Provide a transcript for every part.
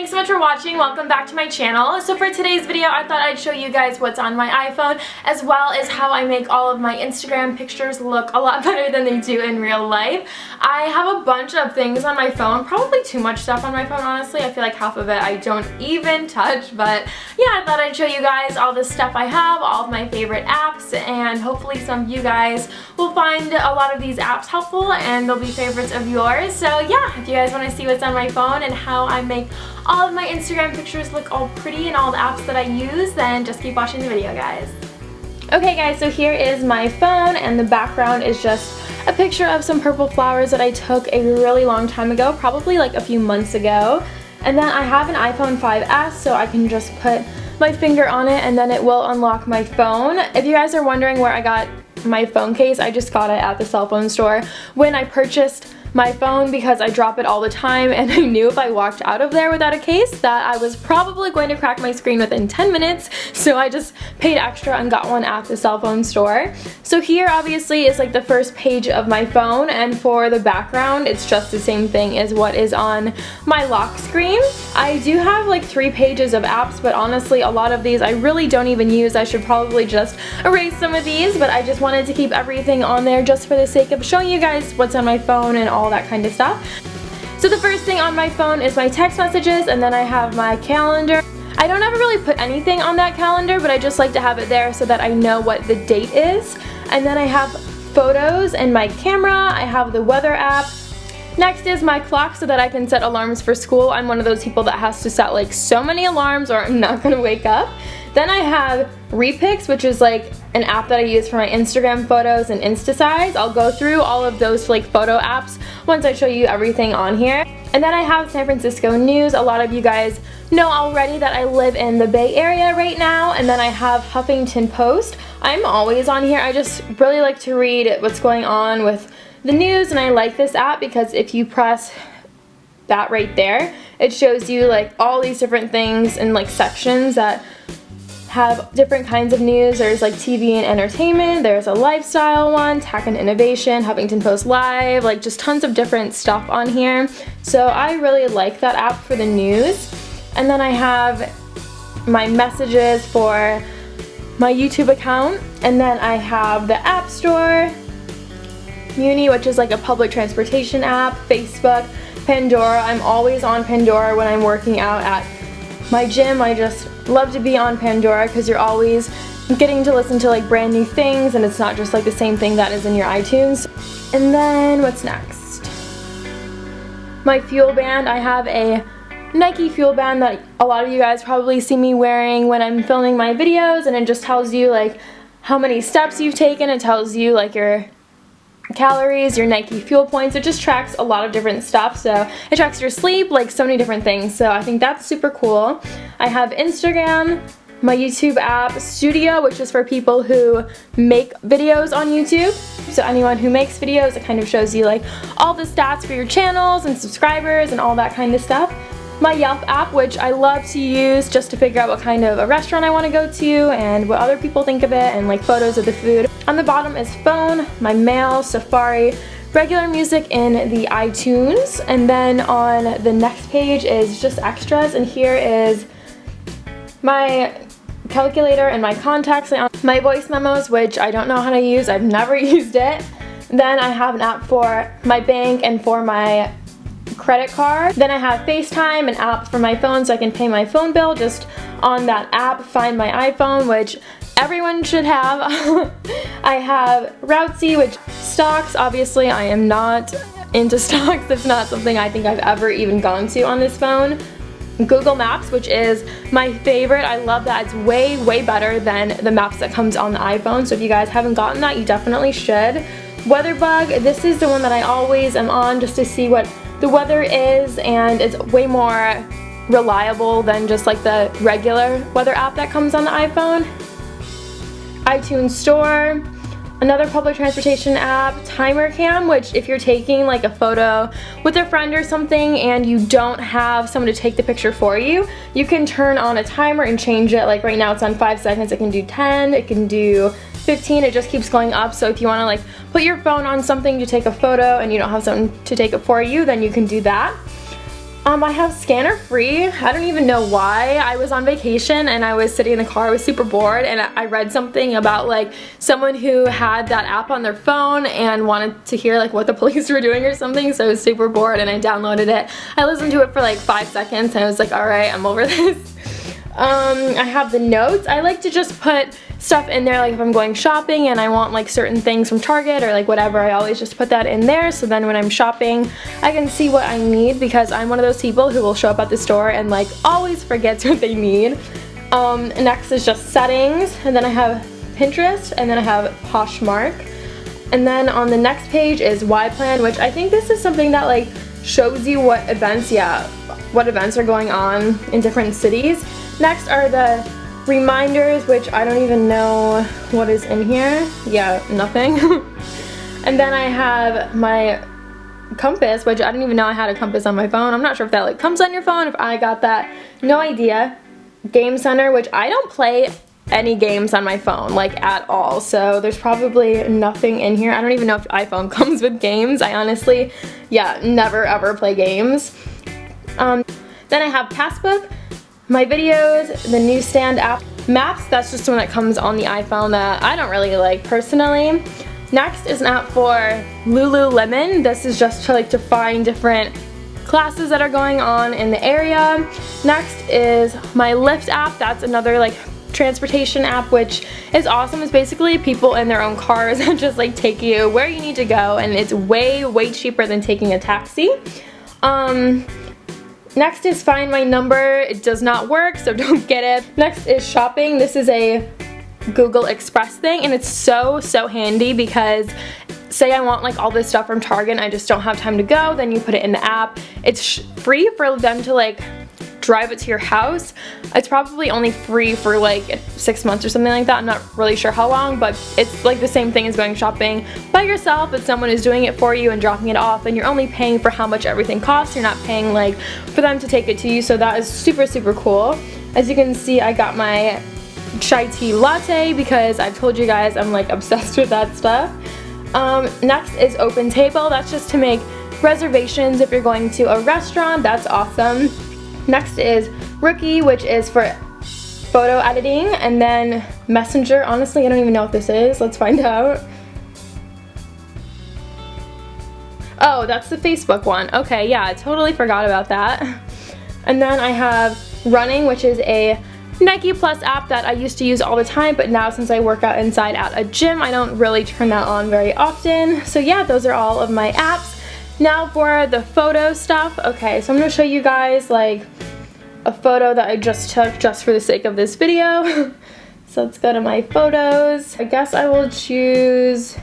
thanks so much for watching. Welcome back to my channel. So for today's video, I thought I'd show you guys what's on my iPhone, as well as how I make all of my Instagram pictures look a lot better than they do in real life. I have a bunch of things on my phone, probably too much stuff on my phone, honestly. I feel like half of it I don't even touch, but yeah, I thought I'd show you guys all the stuff I have, all of my favorite apps, and hopefully some of you guys will find a lot of these apps helpful and they'll be favorites of yours. So yeah, if you guys want to see what's on my phone and how I make all of my Instagram pictures look all pretty and all the apps that I use, then just keep watching the video, guys. Okay guys, so here is my phone and the background is just a picture of some purple flowers that I took a really long time ago, probably like a few months ago. And then I have an iPhone 5S, so I can just put my finger on it and then it will unlock my phone. If you guys are wondering where I got my phone case, I just got it at the cell phone store when I purchased my phone because I drop it all the time, and I knew if I walked out of there without a case that I was probably going to crack my screen within 10 minutes, so I just paid extra and got one at the cell phone store. So here obviously is like the first page of my phone, and for the background it's just the same thing as what is on my lock screen. I do have like 3 pages of apps, but honestly a lot of these I really don't even use. I should probably just erase some of these, but I just wanted to keep everything on there just for the sake of showing you guys what's on my phone and all that kind of stuff. So the first thing on my phone is my text messages, and then I have my calendar. I don't ever really put anything on that calendar, but I just like to have it there so that I know what the date is. And then I have photos and my camera. I have the weather app. Next is my clock so that I can set alarms for school. I'm one of those people that has to set like so many alarms or I'm not gonna wake up. Then I have Repics, which is like an app that I use for my Instagram photos and Instasize. I'll go through all of those like photo apps once I show you everything on here. And then I have San Francisco News. A lot of you guys know already that I live in the Bay Area right now. And then I have Huffington Post. I'm always on here. I just really like to read what's going on with the news, and I like this app because if you press that right there, it shows you like all these different things in like sections that have different kinds of news. There's like TV and entertainment, there's a lifestyle one, tech and innovation, Huffington Post Live, like just tons of different stuff on here. So I really like that app for the news. And then I have my messages for my YouTube account, and then I have the App Store, Muni, which is like a public transportation app, Facebook, Pandora. I'm always on Pandora when I'm working out at my gym. I just love to be on Pandora because you're always getting to listen to like brand new things, and it's not just like the same thing that is in your iTunes. And then what's next? My Fuel Band. I have a Nike Fuel Band that a lot of you guys probably see me wearing when I'm filming my videos, and it just tells you like how many steps you've taken. It tells you like your calories, your Nike fuel points. It just tracks a lot of different stuff, so it tracks your sleep, like so many different things, so I think that's super cool. I have Instagram, my YouTube app, Studio, which is for people who make videos on YouTube. So anyone who makes videos, it kind of shows you like all the stats for your channels and subscribers and all that kind of stuff. My Yelp app, which I love to use just to figure out what kind of a restaurant I want to go to and what other people think of it, and like photos of the food. On the bottom is phone, my mail, Safari, regular music in the iTunes, and then on the next page is just extras, and here is my calculator and my contacts, my voice memos, which I don't know how to use. I've never used it. Then I have an app for my bank and for my credit card. Then I have FaceTime, an app for my phone so I can pay my phone bill just on that app. Find My iPhone, which everyone should have. I have Routzy, which stocks. Obviously I am not into stocks. It's not something I think I've ever even gone to on this phone. Google Maps, which is my favorite. I love that. It's way better than the maps that comes on the iPhone, so if you guys haven't gotten that, you definitely should. WeatherBug, this is the one that I always am on just to see what the weather is, and it's way more reliable than just like the regular weather app that comes on the iPhone. iTunes Store, another public transportation app, Timer Cam, which if you're taking like a photo with a friend or something and you don't have someone to take the picture for you, you can turn on a timer and change it. Like right now it's on 5 seconds, it can do 10, it can do 15, it just keeps going up. So if you want to like put your phone on something to take a photo and you don't have someone to take it for you, then you can do that. I have scanner free. I don't even know why. I was on vacation and I was sitting in the car. I was super bored and I read something about like someone who had that app on their phone and wanted to hear like what the police were doing or something, so I was super bored and I downloaded it. I listened to it for like 5 seconds and I was like, alright, I'm over this. I have the notes. I like to just put stuff in there, like if I'm going shopping and I want like certain things from Target or like whatever, I always just put that in there, so then when I'm shopping I can see what I need, because I'm one of those people who will show up at the store and like always forgets what they need. Next is just settings, and then I have Pinterest, and then I have Poshmark, and then on the next page is Y Plan, which I think this is something that like shows you what events, what events are going on in different cities. Next are the reminders, which I don't even know what is in here. Yeah, nothing. And then I have my compass, which I didn't even know I had a compass on my phone. I'm not sure if that like comes on your phone, if I got that. No idea. Game Center, which I don't play any games on my phone, like at all. So there's probably nothing in here. I don't even know if iPhone comes with games. I honestly, never ever play games. Then I have Passbook, my videos, the newsstand app. Maps, that's just one that comes on the iPhone that I don't really like personally. Next is an app for Lululemon. This is just to find different classes that are going on in the area. Next is my Lyft app. That's another like transportation app, which is awesome. It's basically people in their own cars that just like take you where you need to go, and it's way cheaper than taking a taxi. Next is Find My Number. It does not work, so don't get it. Next is shopping. This is a Google Express thing, and it's so handy, because say I want like all this stuff from Target and I just don't have time to go, then you put it in the app. It's free for them to like drive it to your house. It's probably only free for like 6 months or something like that. I'm not really sure how long, but it's like the same thing as going shopping by yourself, but someone is doing it for you and dropping it off, and you're only paying for how much everything costs. You're not paying like for them to take it to you, so that is super cool. As you can see, I got my chai tea latte because I've told you guys I'm like obsessed with that stuff. Next is Open Table. That's just to make reservations if you're going to a restaurant. That's awesome. Next is Rookie, which is for photo editing, and then Messenger. Honestly, I don't even know what this is. Let's find out. Oh, that's the Facebook one. Okay, yeah, I totally forgot about that. And then I have Running, which is a Nike Plus app that I used to use all the time, but now since I work out inside at a gym, I don't really turn that on very often. So yeah, those are all of my apps. Now for the photo stuff. Okay, so I'm going to show you guys like a photo that I just took just for the sake of this video. So let's go to my photos. I guess I will choose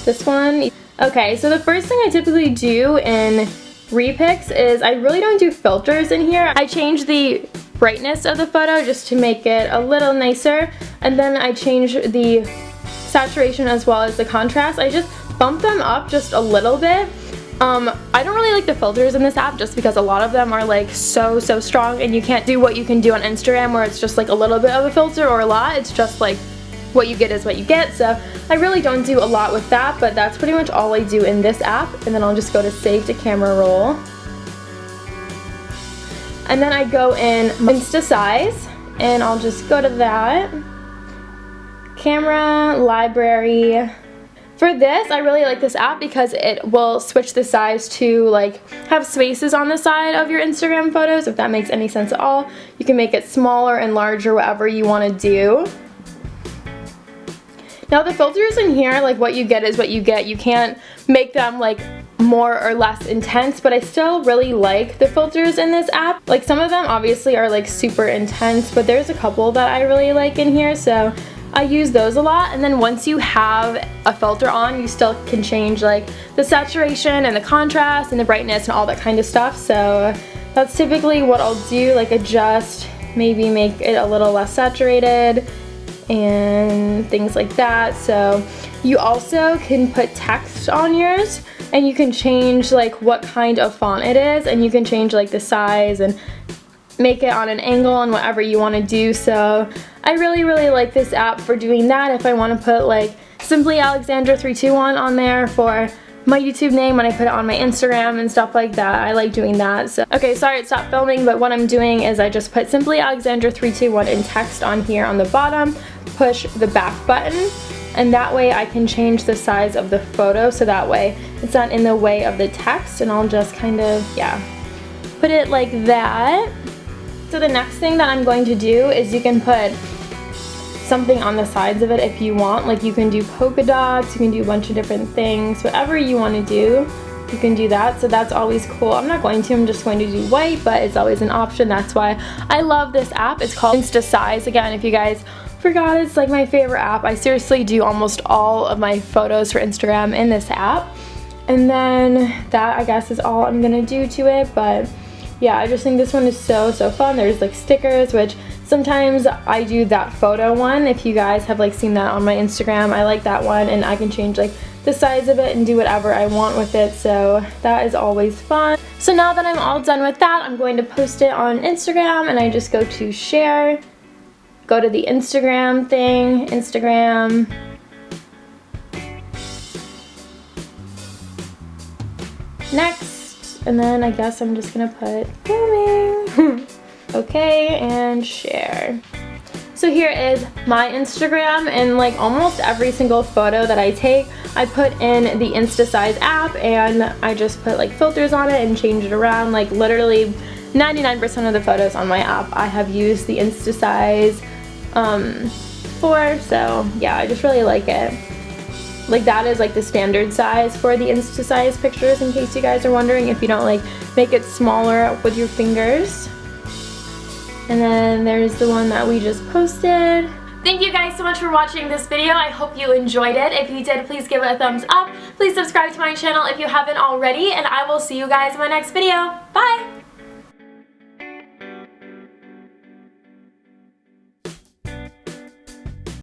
this one. Okay, so the first thing I typically do in repics is I really don't do filters in here. I change the brightness of the photo just to make it a little nicer, and then I change the saturation as well as the contrast. I just bump them up just a little bit. I don't really like the filters in this app just because a lot of them are like so strong, and you can't do what you can do on Instagram where it's just like a little bit of a filter or a lot. It's just like what you get is what you get, so I really don't do a lot with that, but that's pretty much all I do in this app. And then I'll just go to Save to Camera Roll, and then I go in Insta Size, and I'll just go to that, Camera, Library. For this, I really like this app because it will switch the size to like have spaces on the side of your Instagram photos, if that makes any sense at all. You can make it smaller and larger, whatever you want to do. Now the filters in here, like what you get is what you get. You can't make them like more or less intense, but I still really like the filters in this app. Like some of them obviously are like super intense, but there's a couple that I really like in here, so I use those a lot. And then once you have a filter on, you still can change like the saturation and the contrast and the brightness and all that kind of stuff. So that's typically what I'll do, like adjust, maybe make it a little less saturated and things like that. So you also can put text on yours, and you can change like what kind of font it is, and you can change like the size and make it on an angle and whatever you want to do. So I really like this app for doing that. If I want to put like SimplyAlexandra321 on there for my YouTube name when I put it on my Instagram and stuff like that. I like doing that. So okay, sorry it stopped filming, but what I'm doing is I just put SimplyAlexandra321 in text on here on the bottom, push the back button, and that way I can change the size of the photo so that way it's not in the way of the text, and I'll just kind of, yeah, put it like that. So the next thing that I'm going to do is you can put something on the sides of it if you want. Like you can do polka dots, you can do a bunch of different things, whatever you want to do, you can do that. So that's always cool. I'm not going to, I'm just going to do white, but it's always an option. That's why I love this app. It's called Instasize. Again, if you guys forgot, it's like my favorite app. I seriously do almost all of my photos for Instagram in this app. And then that, I guess, is all I'm gonna do to it. But yeah, I just think this one is so fun. There's like stickers, which sometimes I do that photo one. If you guys have like seen that on my Instagram, I like that one, and I can change like the size of it and do whatever I want with it, so that is always fun. So now that I'm all done with that, I'm going to post it on Instagram, and I just go to share, go to the Instagram thing, Instagram, next, and then I guess I'm just gonna put filming. Okay, and share. So here is my Instagram, and like almost every single photo that I take, I put in the Instasize app, and I just put like filters on it and change it around. Like literally 99% of the photos on my app I have used the Instasize for, so yeah, I just really like it. Like that is like the standard size for the Instasize pictures, in case you guys are wondering, if you don't like make it smaller with your fingers. And then there's the one that we just posted. Thank you guys so much for watching this video. I hope you enjoyed it. If you did, please give it a thumbs up. Please subscribe to my channel if you haven't already, and I will see you guys in my next video. Bye!